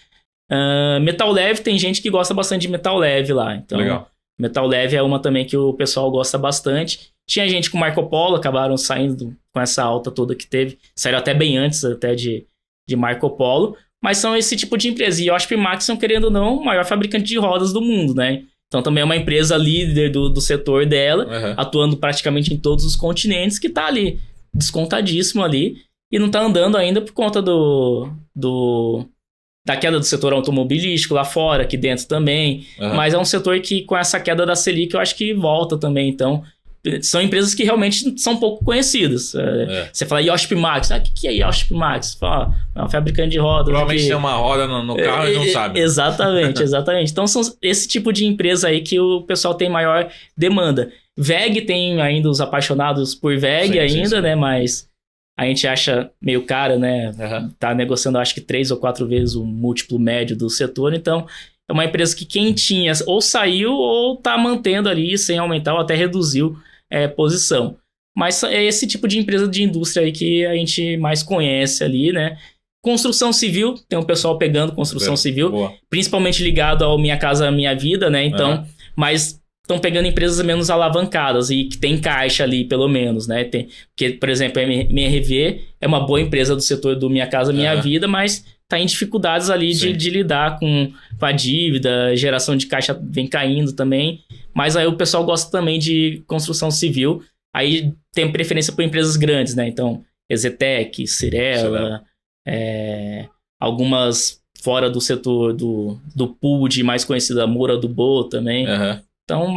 Metal Leve, tem gente que gosta bastante de Metal Leve lá. Então, legal. Metal Leve é uma também que o pessoal gosta bastante. Tinha gente com Marco Polo, acabaram saindo com essa alta toda que teve. Saíram até bem antes até de Marco Polo. Mas são esse tipo de empresa. E eu acho que Maxion, querendo ou não, o maior fabricante de rodas do mundo, né? Então também é uma empresa líder do setor dela, atuando praticamente em todos os continentes, que tá ali, descontadíssimo ali. e não tá andando ainda por conta da queda do setor automobilístico lá fora, aqui dentro também. Mas é um setor que, com essa queda da Selic, eu acho que volta também. Então, são empresas que realmente são pouco conhecidas. Você fala Iochpe Max. O que é Iochpe Max? Fala, é um fabricante de rodas. Provavelmente tem uma roda no carro e não sabe. Exatamente. Então, são esse tipo de empresa aí que o pessoal tem maior demanda. VEG tem ainda os apaixonados por VEG ainda, né? Mas a gente acha meio caro, né? Tá negociando, acho que 3 ou 4 vezes o múltiplo médio do setor. Então, é uma empresa que quem tinha ou saiu ou tá mantendo ali sem aumentar ou até reduziu posição. Mas é esse tipo de empresa de indústria aí que a gente mais conhece ali, né? Construção civil, tem um pessoal pegando construção civil, principalmente ligado ao Minha Casa Minha Vida, né? Então, mas estão pegando empresas menos alavancadas e que tem caixa ali, pelo menos, né? Porque, por exemplo, a MRV é uma boa empresa do setor do Minha Casa Minha Vida, mas está em dificuldades ali de lidar com a dívida, geração de caixa vem caindo também. Mas aí o pessoal gosta também de construção civil. Aí tem preferência por empresas grandes, né? Então, Exetec, Cirela, algumas fora do setor do pool de mais conhecida, Moura do Bo também. Então,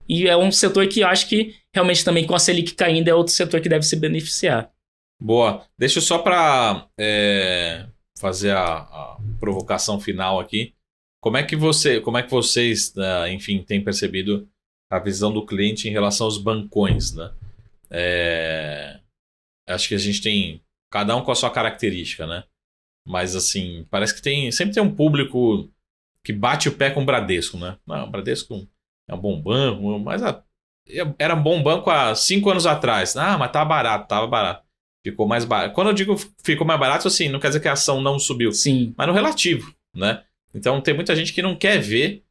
e é um setor que eu acho que realmente também com a Selic caindo é outro setor que deve se beneficiar. Boa. Deixa eu só para fazer a provocação final aqui. Como é que vocês, enfim, têm percebido a visão do cliente em relação aos bancões, né? Acho que a gente tem cada um com a sua característica, né? Mas assim, parece que sempre tem um público que bate o pé com o Bradesco, né? Não, o Bradesco é um bom banco, mas era um bom banco há 5 anos atrás. Mas tava barato. Ficou mais barato. Quando eu digo ficou mais barato, assim, não quer dizer que a ação não subiu. Sim. Mas no relativo, né? Então tem muita gente que não quer ver.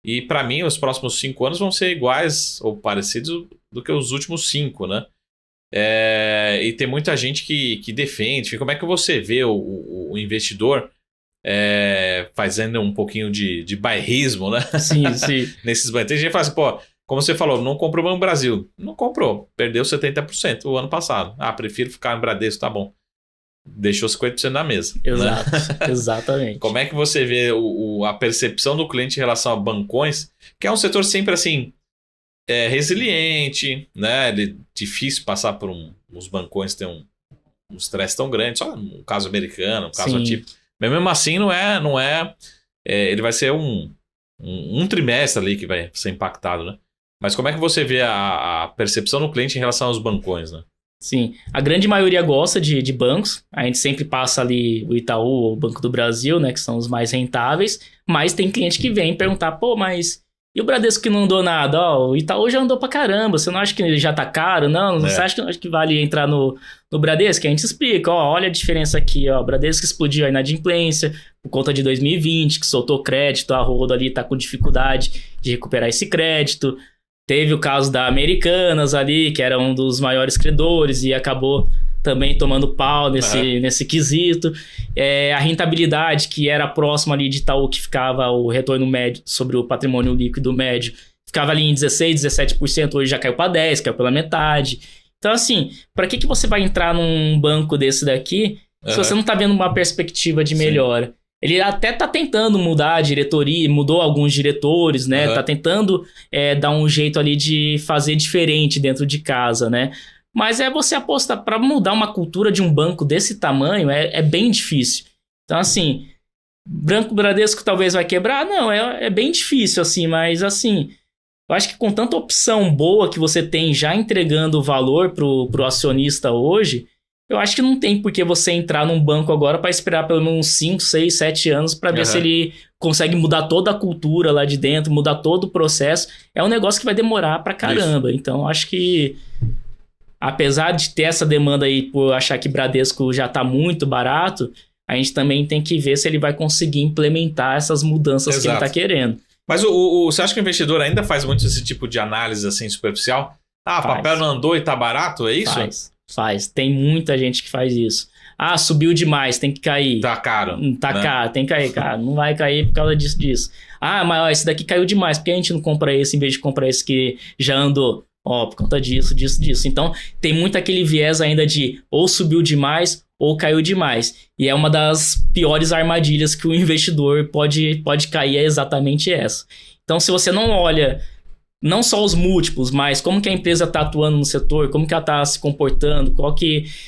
E para mim, os próximos 5 anos vão ser iguais ou parecidos do que os últimos 5, né? E tem muita gente que defende. Como é que você vê o investidor fazendo um pouquinho de bairrismo, né? Sim. Nesses bancos. Tem gente que fala assim, pô, como você falou, não comprou Banco Brasil. Não comprou, perdeu 70% o ano passado. Prefiro ficar no Bradesco, tá bom. Deixou 50% na mesa. Exato, né? Exatamente. Como é que você vê a percepção do cliente em relação a bancões, que é um setor sempre assim, resiliente, né? Difícil passar por os bancões tem um estresse tão grande, só um caso americano, um caso atípico. Mas mesmo assim não é ele vai ser um trimestre ali que vai ser impactado, né? Mas como é que você vê a percepção do cliente em relação aos bancões, né? Sim, a grande maioria gosta de bancos. A gente sempre passa ali o Itaú ou o Banco do Brasil, né? Que são os mais rentáveis. Mas tem cliente que vem perguntar, pô, mas e o Bradesco que não andou nada? O Itaú já andou pra caramba. Você não acha que ele já tá caro? Não, você acha que vale entrar no Bradesco? A gente explica, olha a diferença aqui, o Bradesco explodiu a inadimplência por conta de 2020, que soltou crédito, a rodo ali tá com dificuldade de recuperar esse crédito. Teve o caso da Americanas ali, que era um dos maiores credores e acabou também tomando pau nesse quesito. A rentabilidade, que era próxima ali de Itaú, que ficava o retorno médio sobre o patrimônio líquido médio, ficava ali em 16%, 17%, hoje já caiu para 10%, caiu pela metade. Então, assim, para que você vai entrar num banco desse daqui se você não tá vendo uma perspectiva de melhora? Ele até tá tentando mudar a diretoria, mudou alguns diretores, né? Tá tentando dar um jeito ali de fazer diferente dentro de casa, né? Mas você apostar para mudar uma cultura de um banco desse tamanho é bem difícil. Então, assim, Banco Bradesco talvez vai quebrar? Não, é bem difícil, assim, mas assim, eu acho que com tanta opção boa que você tem já entregando valor pro acionista hoje, eu acho que não tem por que você entrar num banco agora para esperar pelo menos 5, 6, 7 anos para ver se ele consegue mudar toda a cultura lá de dentro, mudar todo o processo. É um negócio que vai demorar pra caramba. Isso. Então, acho que apesar de ter essa demanda aí por achar que Bradesco já tá muito barato, a gente também tem que ver se ele vai conseguir implementar essas mudanças que ele tá querendo. Mas você acha que o investidor ainda faz muito esse tipo de análise assim superficial? Papel não andou e tá barato, é isso? Faz. Tem muita gente que faz isso. Subiu demais, tem que cair. Tá caro. Tá caro, tem que cair, cara. Não vai cair por causa disso. Mas esse daqui caiu demais. Por que a gente não compra esse em vez de comprar esse que já andou? Por conta disso. Então, tem muito aquele viés ainda de ou subiu demais ou caiu demais. E é uma das piores armadilhas que o investidor pode cair, é exatamente essa. Então, se você não olha não só os múltiplos, mas como que a empresa está atuando no setor, como que ela está se comportando,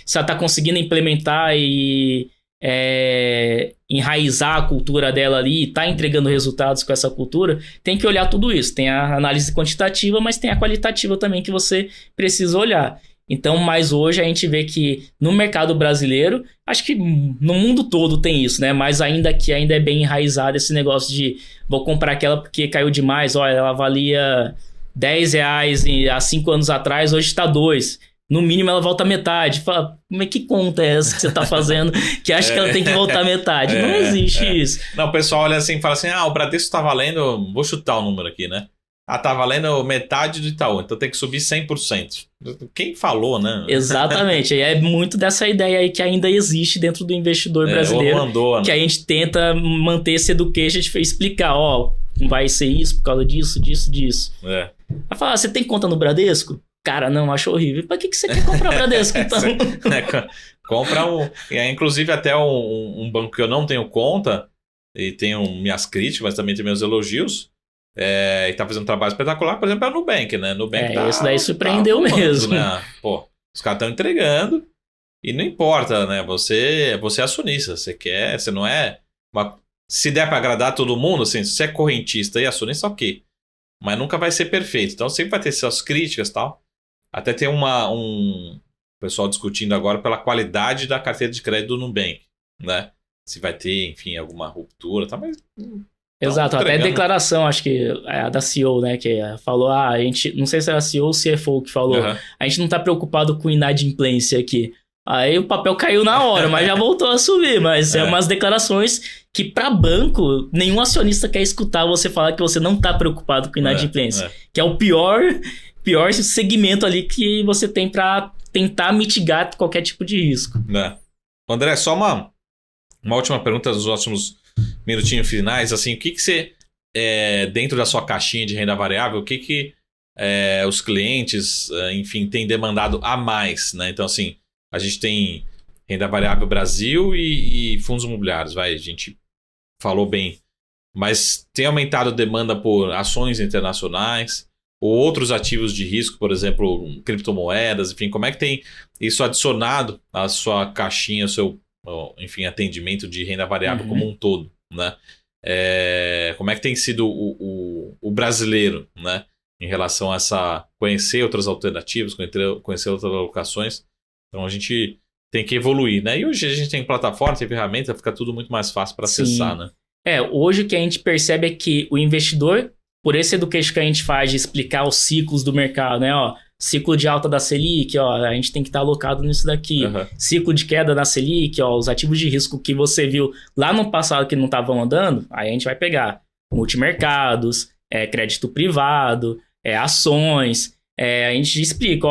se ela está conseguindo implementar e enraizar a cultura dela ali, está entregando resultados com essa cultura, tem que olhar tudo isso. Tem a análise quantitativa, mas tem a qualitativa também que você precisa olhar. Então, mas hoje a gente vê que no mercado brasileiro, acho que no mundo todo tem isso, né? Mas ainda é bem enraizado esse negócio de vou comprar aquela porque caiu demais, olha, ela valia R$10 há 5 anos atrás, hoje está 2. No mínimo ela volta a metade. Fala, como é que conta é essa que você está fazendo que acha que ela tem que voltar a metade? Não existe isso. Não, o pessoal olha assim e fala assim, o Bradesco está valendo, vou chutar o número aqui, né? Tá valendo metade do Itaú, então tem que subir 100%. Quem falou, né? Exatamente. E é muito dessa ideia aí que ainda existe dentro do investidor brasileiro. Mandou, que a gente tenta manter esse education, de explicar, não vai ser isso por causa disso. Vai falar, você tem conta no Bradesco? Cara, não, acho horrível. Pra que você quer comprar o Bradesco, então? Compra inclusive até um banco que eu não tenho conta, e tenho minhas críticas, mas também tenho meus elogios, e tá fazendo um trabalho espetacular, por exemplo, é a Nubank, né? Nubank isso daí surpreendeu mesmo. Né? Pô, os caras estão entregando e não importa, né? Você é acionista, você não é... Se der pra agradar todo mundo, assim, se você é correntista e acionista, ok. Mas nunca vai ser perfeito. Então sempre vai ter suas críticas e tal. Até tem um pessoal discutindo agora pela qualidade da carteira de crédito do Nubank, né? Se vai ter, enfim, alguma ruptura, tá? Mas... Exato, até a declaração, acho que é a da CEO, né, que falou, a gente, não sei se era a CEO ou CFO que falou, a gente não tá preocupado com inadimplência aqui. Aí o papel caiu na hora, mas já voltou a subir, mas é umas declarações que para banco, nenhum acionista quer escutar você falar que você não tá preocupado com inadimplência, que é o pior segmento ali que você tem para tentar mitigar qualquer tipo de risco. André, só uma última pergunta dos últimos minutinhos finais, assim, o que você, dentro da sua caixinha de renda variável, o que os clientes, enfim, têm demandado a mais, né? Então, assim, a gente tem renda variável Brasil e fundos imobiliários, a gente falou bem, mas tem aumentado a demanda por ações internacionais ou outros ativos de risco, por exemplo, criptomoedas, enfim, como é que tem isso adicionado à sua caixinha, ao seu, enfim, atendimento de renda variável como um todo, né? Como é que tem sido o brasileiro, né, em relação a conhecer outras alternativas, conhecer outras alocações? Então a gente tem que evoluir, né? E hoje a gente tem plataforma, tem ferramenta, fica tudo muito mais fácil para acessar, né? Hoje o que a gente percebe é que o investidor, por esse education que a gente faz de explicar os ciclos do mercado, né? Ciclo de alta da Selic, a gente tem que estar alocado nisso daqui. Ciclo de queda da Selic, os ativos de risco que você viu lá no passado que não estavam andando, aí a gente vai pegar multimercados, crédito privado, ações. A gente explica,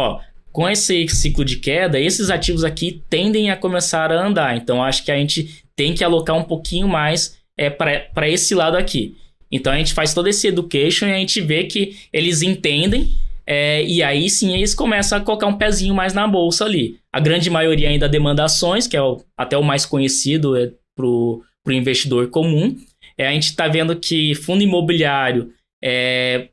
com esse ciclo de queda, esses ativos aqui tendem a começar a andar. Então, acho que a gente tem que alocar um pouquinho mais para esse lado aqui. Então, a gente faz todo esse education e a gente vê que eles entendem. E aí sim eles começam a colocar um pezinho mais na bolsa ali. A grande maioria ainda demanda ações, que é até o mais conhecido pro investidor comum. A gente está vendo que fundo imobiliário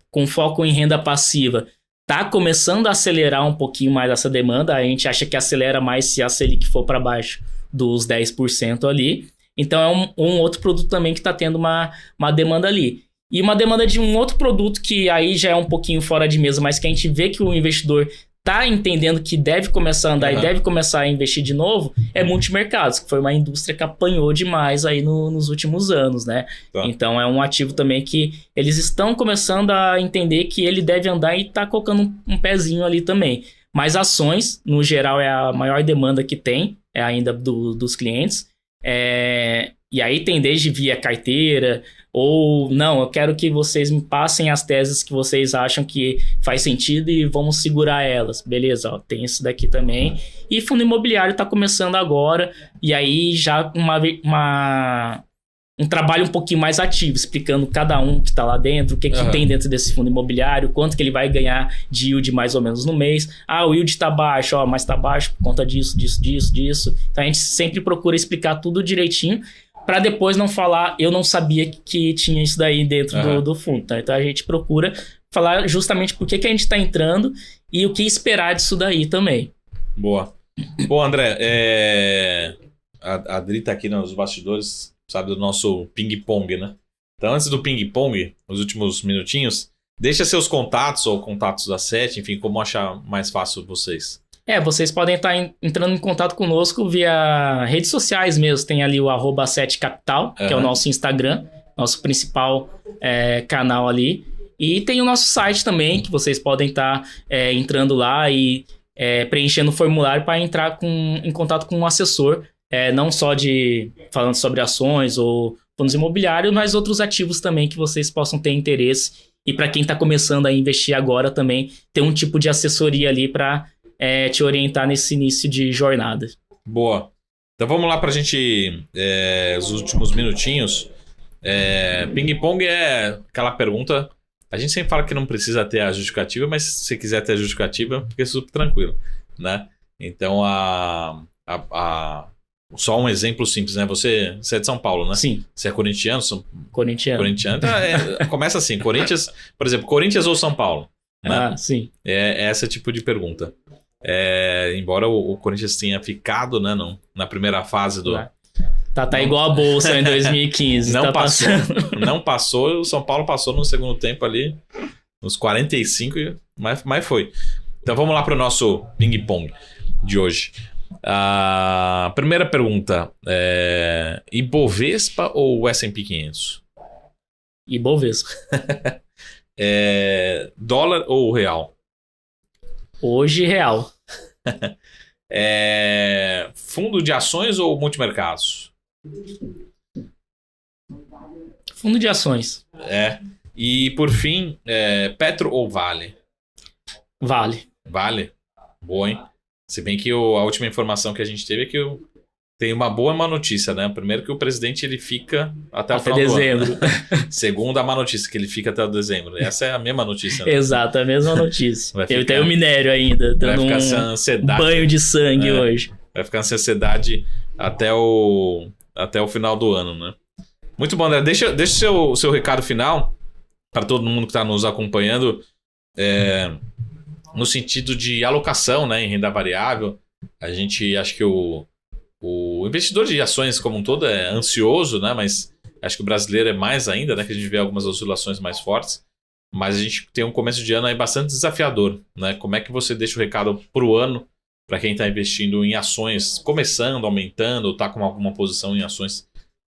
com foco em renda passiva está começando a acelerar um pouquinho mais essa demanda. A gente acha que acelera mais se a Selic for para baixo dos 10% ali. Então é um outro produto também que está tendo uma demanda ali. E uma demanda de um outro produto que aí já é um pouquinho fora de mesa, mas que a gente vê que o investidor está entendendo que deve começar a andar e deve começar a investir de novo, é multimercados, que foi uma indústria que apanhou demais aí nos últimos anos, né? Então é um ativo também que eles estão começando a entender que ele deve andar e está colocando um pezinho ali também. Mas ações, no geral, é a maior demanda que tem ainda dos clientes. E aí tem desde via carteira, ou não, eu quero que vocês me passem as teses que vocês acham que faz sentido e vamos segurar elas. Beleza, tem isso daqui também. E fundo imobiliário está começando agora, e aí já um trabalho um pouquinho mais ativo, explicando cada um que está lá dentro, o que tem dentro desse fundo imobiliário, quanto que ele vai ganhar de yield mais ou menos no mês. O yield está baixo, mas está baixo por conta disso. Então a gente sempre procura explicar tudo direitinho, para depois não falar, eu não sabia que tinha isso daí dentro do fundo. Tá? Então a gente procura falar justamente por que a gente está entrando e o que esperar disso daí também. Boa. Bom, André, a Adri tá aqui nos bastidores, sabe, do nosso ping-pong, né? Então, antes do ping-pong, os últimos minutinhos, deixa seus contatos ou contatos da SET, enfim, como achar mais fácil vocês. Vocês podem estar entrando em contato conosco via redes sociais mesmo. Tem ali o @setcapital, que é o nosso Instagram, nosso principal canal ali. E tem o nosso site também, que vocês podem estar entrando lá e preenchendo o formulário para entrar em contato com um assessor, não só falando sobre ações ou fundos imobiliários, mas outros ativos também que vocês possam ter interesse. E para quem está começando a investir agora também, ter um tipo de assessoria ali para te orientar nesse início de jornada. Boa. Então vamos lá para a gente, os últimos minutinhos. Ping-pong é aquela pergunta, a gente sempre fala que não precisa ter a justificativa, mas se você quiser ter a justificativa, fica super tranquilo, né? Então, só um exemplo simples, né? Você é de São Paulo, né? Sim. Você é corintiano? Corintiano. Então, começa assim, Corinthians, por exemplo, Corinthians ou São Paulo? Né? Sim. É esse tipo de pergunta. Embora o Corinthians tenha ficado, né, na primeira fase do... Tá igual a Bolsa em 2015. Não passou, o São Paulo passou no segundo tempo ali, nos 45, mas foi. Então vamos lá para o nosso ping-pong de hoje. A primeira pergunta é: Ibovespa ou S&P 500? Ibovespa. Dólar ou real? Hoje, real. Fundo de ações ou multimercados? Fundo de ações. E por fim, Petro ou Vale? Vale. Vale? Boa, hein? Se bem que a última informação que a gente teve é que tem uma boa má notícia, né? Primeiro que o presidente ele fica até o final dezembro. Do ano. Segundo, a má notícia que ele fica até dezembro. Essa é a mesma notícia, né? Exato, a mesma notícia. Eu tenho o minério ainda, dando um banho de sangue hoje. Vai ficar essa ansiedade até o final do ano, né? Muito bom, André. Deixa o seu recado final para todo mundo que está nos acompanhando, no sentido de alocação, né, em renda variável. A gente acha que o investidor de ações como um todo é ansioso, né? Mas acho que o brasileiro é mais ainda, né? Que a gente vê algumas oscilações mais fortes. Mas a gente tem um começo de ano aí bastante desafiador, né? Como é que você deixa o recado para o ano para quem está investindo em ações, começando, aumentando, ou está com alguma posição em ações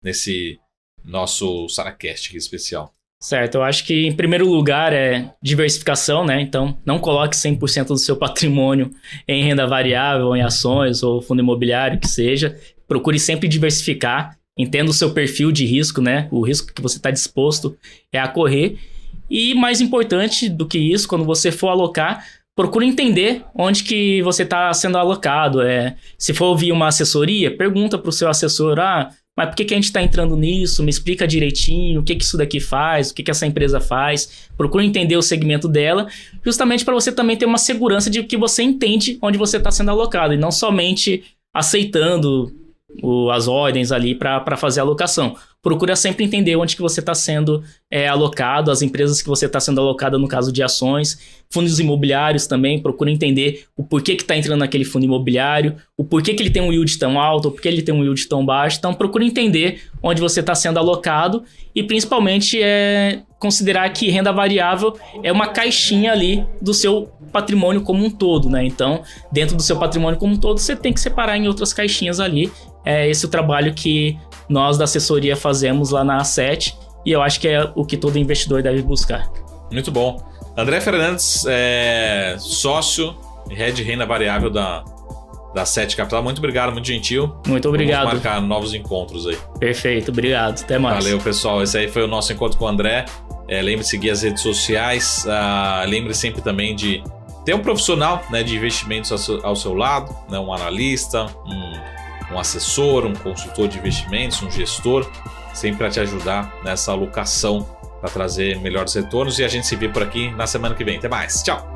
nesse nosso SaraCast aqui especial? Certo, eu acho que em primeiro lugar é diversificação, né? Então, não coloque 100% do seu patrimônio em renda variável, ou em ações, ou fundo imobiliário, que seja. Procure sempre diversificar, entenda o seu perfil de risco, né? O risco que você está disposto a correr. E mais importante do que isso, quando você for alocar, procure entender onde que você está sendo alocado. Se for ouvir uma assessoria, pergunta para o seu assessor, mas por que a gente está entrando nisso? Me explica direitinho o que isso daqui faz, o que essa empresa faz. Procure entender o segmento dela, justamente para você também ter uma segurança de que você entende onde você está sendo alocado e não somente aceitando as ordens ali para fazer a alocação. Procura sempre entender onde que você está sendo alocado, as empresas que você está sendo alocado no caso de ações, fundos imobiliários também. Procura entender o porquê que está entrando naquele fundo imobiliário, o porquê que ele tem um yield tão alto, o porquê ele tem um yield tão baixo. Então procura entender onde você está sendo alocado e principalmente considerar que renda variável é uma caixinha ali do seu patrimônio como um todo, né? Então, dentro do seu patrimônio como um todo, você tem que separar em outras caixinhas ali. Esse é o trabalho que nós da assessoria fazemos lá na A7 e eu acho que é o que todo investidor deve buscar. Muito bom. André Fernandes, sócio e head de renda variável da A7 Capital. Muito obrigado, muito gentil. Muito obrigado. Vamos marcar novos encontros aí. Perfeito, obrigado. Até mais. Valeu, pessoal. Esse aí foi o nosso encontro com o André. Lembre de seguir as redes sociais. Lembre sempre também de ter um profissional, né, de investimentos ao seu lado, né, um analista, um assessor, um consultor de investimentos, um gestor, sempre para te ajudar nessa alocação para trazer melhores retornos. E a gente se vê por aqui na semana que vem. Até mais. Tchau!